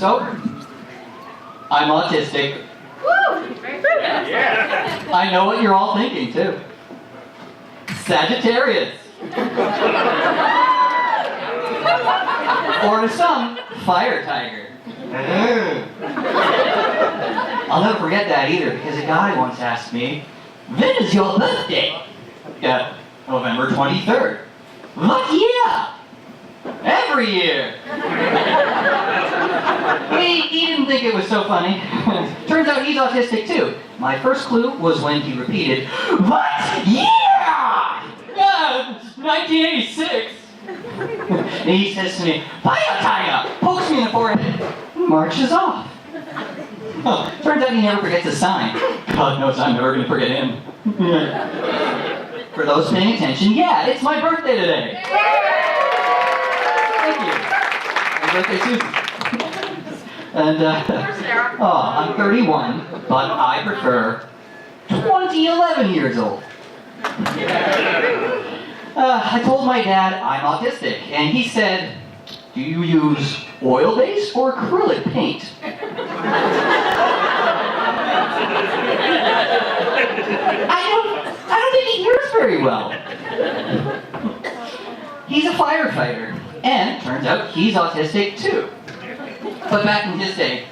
So, I'm autistic. Yeah. I know what you're all thinking, too. Sagittarius. Or to some, fire tiger. I'll never forget that either, because a guy once asked me, "When is your birthday?" Yeah, November 23rd. What year? Every year. He didn't think it was so funny. Turns out he's autistic too. My first clue was when he repeated, "What year?" 1986. And he says to me, "Fire tiger!" Pokes me in the forehead, marches off. Oh, turns out he never forgets a sign. God knows I'm never going to forget him. For those paying attention, yeah, it's my birthday today. Thank you. Happy birthday, Susan. And, I'm 31, but I prefer 11 years old. I told my dad I'm autistic, and he said, "Do you use oil-based or acrylic paint?" I don't think he hears very well. He's a firefighter, and turns out he's autistic too. But back in his day,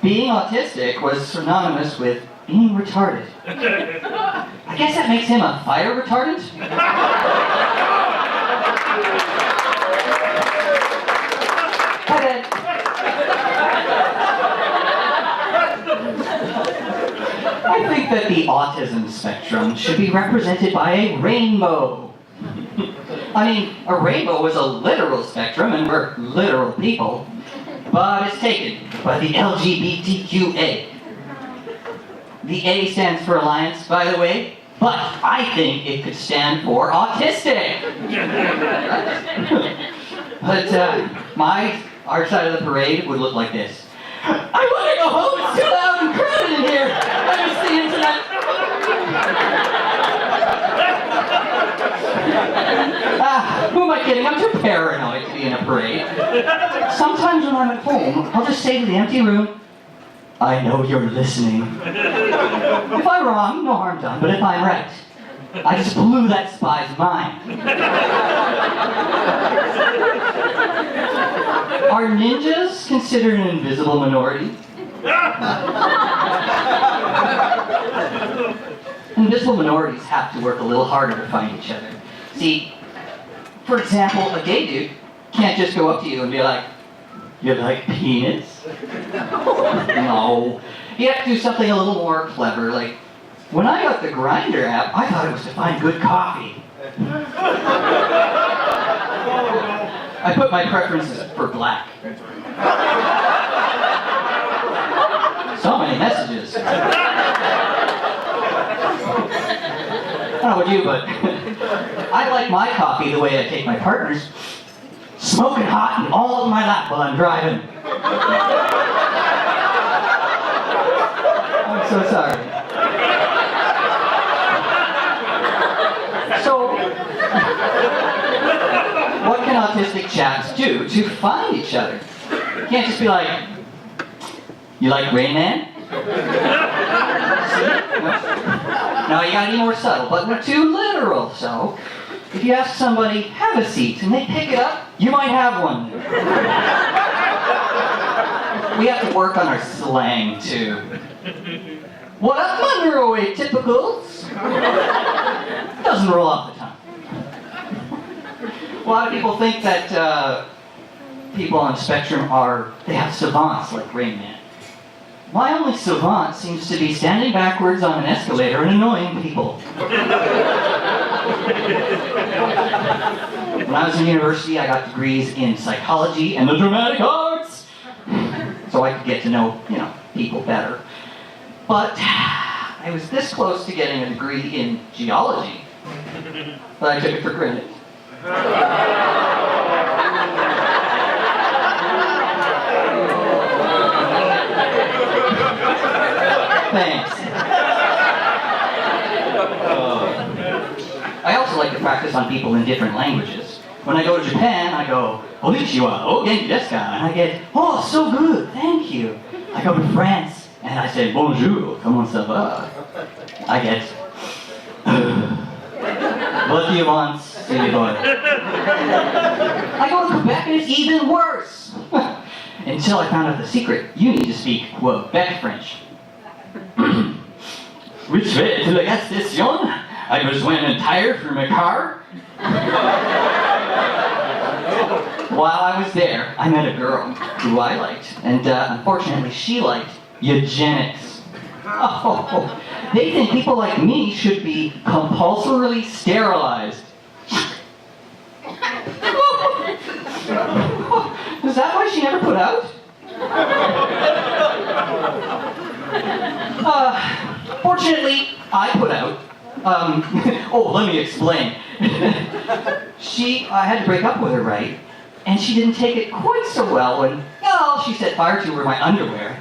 being autistic was synonymous with being retarded. I guess that makes him a fire retardant? I think that the autism spectrum should be represented by a rainbow. I mean, a rainbow is a literal spectrum, and we're literal people, but it's taken by the LGBTQA. The A stands for Alliance, by the way, but I think it could stand for autistic. But our side of the parade would look like this. I want to go home, it's too loud and crowded in here. I'm just the internet. Who am I kidding? I'm too paranoid to be in a parade. Sometimes when I'm at home, I'll just say to the empty room, "I know you're listening." If I'm wrong, no harm done, but if I'm right, I just blew that spy's mind. Are ninjas considered an invisible minority? Invisible minorities have to work a little harder to find each other. See, for example, a gay dude can't just go up to you and be like, "You like peanuts?" No. You have to do something a little more clever, like, when I got the Grindr app, I thought it was to find good coffee. I put my preferences for black. So many messages. I don't know about you, but I like my coffee the way I take my partner's. Smoking hot and all over my lap while I'm driving. I'm so sorry. So, what can autistic chaps do to find each other? You can't just be like, "You like Rain Man?" No, you gotta be more subtle, but we're too literal, so if you ask somebody, "Have a seat," and they pick it up, you might have one. We have to work on our slang, too. "What up, Monroe typicals?" Doesn't roll off the tongue. A lot of people think that people on the spectrum they have savants like Rain Man. My only savant seems to be standing backwards on an escalator and annoying people. When I was in university, I got degrees in psychology and the dramatic arts, so I could get to know, people better. But I was this close to getting a degree in geology, but I took it for granted. Thanks. I also like to practice on people in different languages. When I go to Japan, I go, Konnichiwa, oh, genki desu ka? And I get, oh, so good, thank you. I go to France, and I say, bonjour, comment ça va? I get, what do you want, silly boy? I go to Quebec, and it's even worse. Until I found out the secret, you need to speak Quebec French. Which way to la gas station? I besoin d'un tire for my car. While I was there, I met a girl who I liked, and unfortunately she liked eugenics. Oh, they think people like me should be compulsorily sterilized. Is that why she never put out? Fortunately, I put out. Oh, let me explain. I had to break up with her, right? And she didn't take it quite so well when, well, she set fire to were my underwear.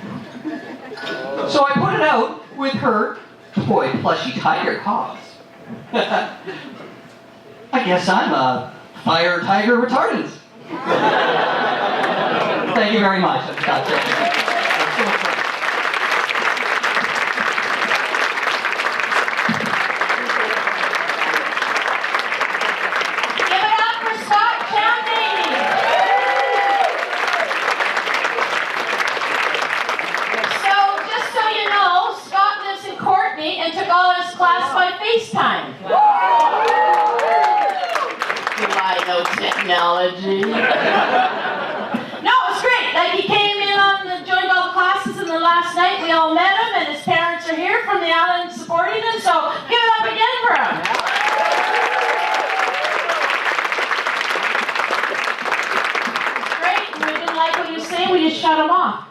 So I put it out with her toy plushy tiger paws. I guess I'm a fire tiger retardant. Thank you very much. I'm Scott Chamney. Give it up for Scott Chamney. So, just so you know, Scott lives in Courtney and took all his class by FaceTime. Do I know technology? No, it was great. Like, he came in joined all the classes, and the last night we all met him, and his parents are here from the island supporting him, so give it up again for him. It's great, and we didn't like what he was saying, we just shut him off.